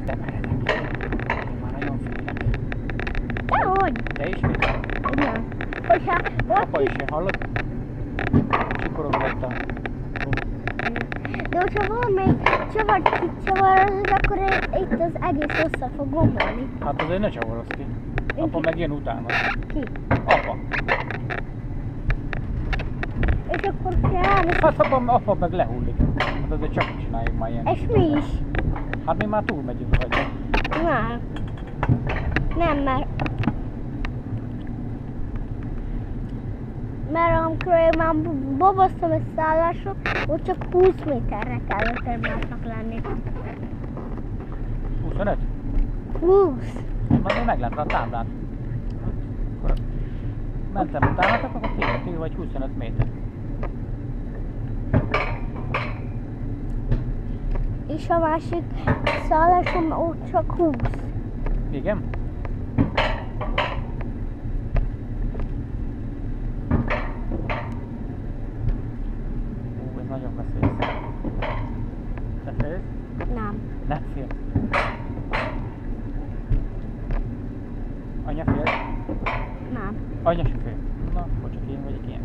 De meredek. Már nagyon félek. Dehogy? Te is félek? Igen. Hogyha Apa ott is én hallod? Csikorogott a... de hogyha valamelyik csavart kicsavarozod, akkor itt az egész össze fog gomolni. Hát azért ne csavarozz ki. Apa megjön utána. Ki? Apa. És akkor kell. Hát apa meg lehullik. Hát azért csak csináljuk már ilyen. És mi is? Hát mi már túl megyünk rajta. Nem. Nem, mert amikor én már boboztam egy szállásra, ott csak 20 méterre kellett egymásnak lenni. 25? 20! Majd még meglátva a táblán. Akkor mentem utánatok, akkor kijöttünk, vagy 25 méter. És a másik szállásom ott csak 20. Igen? Ez nagyon veszélyes. Te félsz? Nem. Nem fél. Anya fél? Nem. Anya se fél. Na, akkor csak én vagyok ilyen.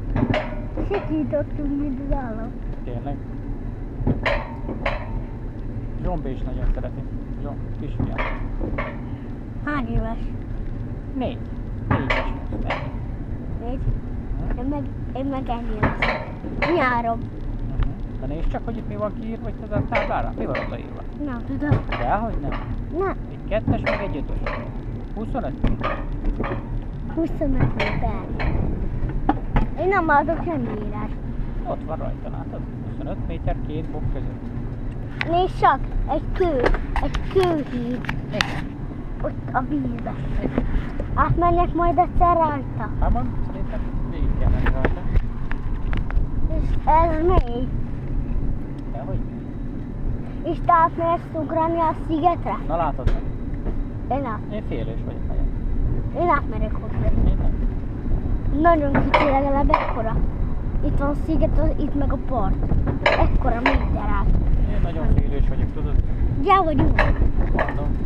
Sikítottunk, mint az állat. Tényleg. Zsombi is nagyon szereti. Kisfiam. Hány éves? 4. 4-es most. Ennyi. 4. Én meg ennyi leszek. Nyáron. De nézd csak, hogy itt mi van kiírva, hogy ez a táblára. Mi van odaírva? Nem tudom. Dehogy nem. Nem. Egy 2-es meg egy 5-ös. 25 méter. 25 méter. Én nem adok semmi írást. Ott van rajta, látod? 25 méter két bok között. Nézd csak, egy kőhíd. Igen. Ott a vízbe. Átmenjek majd egyszer rajta. Hát majd szerintem végig kell menni rajta. És ez mély. Dehogy? És te átmersz ugrani a szigetre? Na látod meg. Én félős vagyok nagyon. Én átmerek hozzá. Én nem. Nagyon kicsi, legalább ekkora. Itt van a sziget, itt meg a part. Ekkora méter át. Én nagyon félős vagyok, tudod? Gyá vagyunk. Mondom.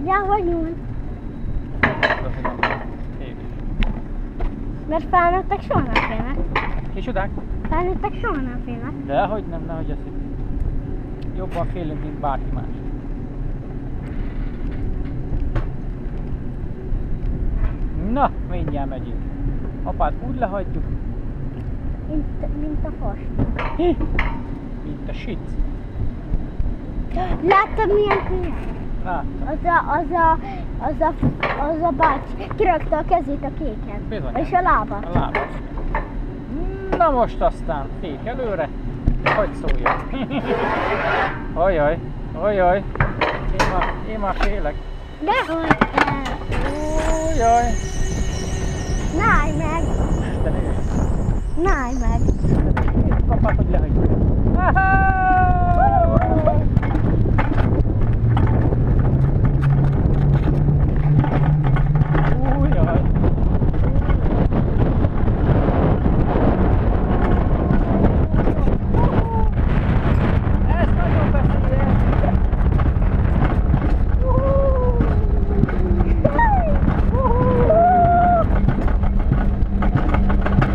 Gyá vagyunk. Tudod, hogy nem vagyok félős. Mert felnőttek soha nem félnek. Kicsodák? Felnőttek soha nem félnek. Dehogy nem, nehogy azt hitt. Jobban félünk, mint bárki más. Na, mindjárt megyünk. Apát úgy lehagyjuk. Mint a fas. Mint a shit. Láttad milyen hülye? Láttam. Az a bácsi kirakta a kezét a kéken. Bizony. És a lábat. A lábat. Na most aztán fék előre. Hogy szóljon? Ajaj, ajaj. Én már félek. Dehogy kell. Ajaj. Ne állj meg! De nézd. Ne állj meg! Papát, hogy lehagyjuk. Újjaj. Ez nagyon veszélyes.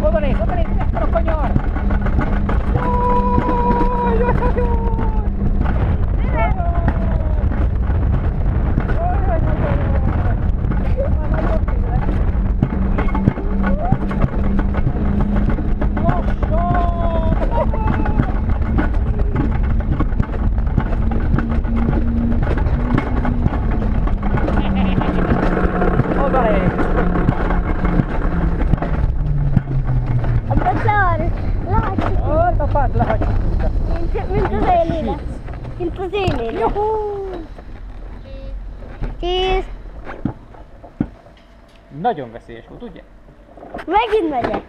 Oda néz, mekkora kanyar! Mint az élén. Kész. Nagyon veszélyes volt, ugye? Megint megyek.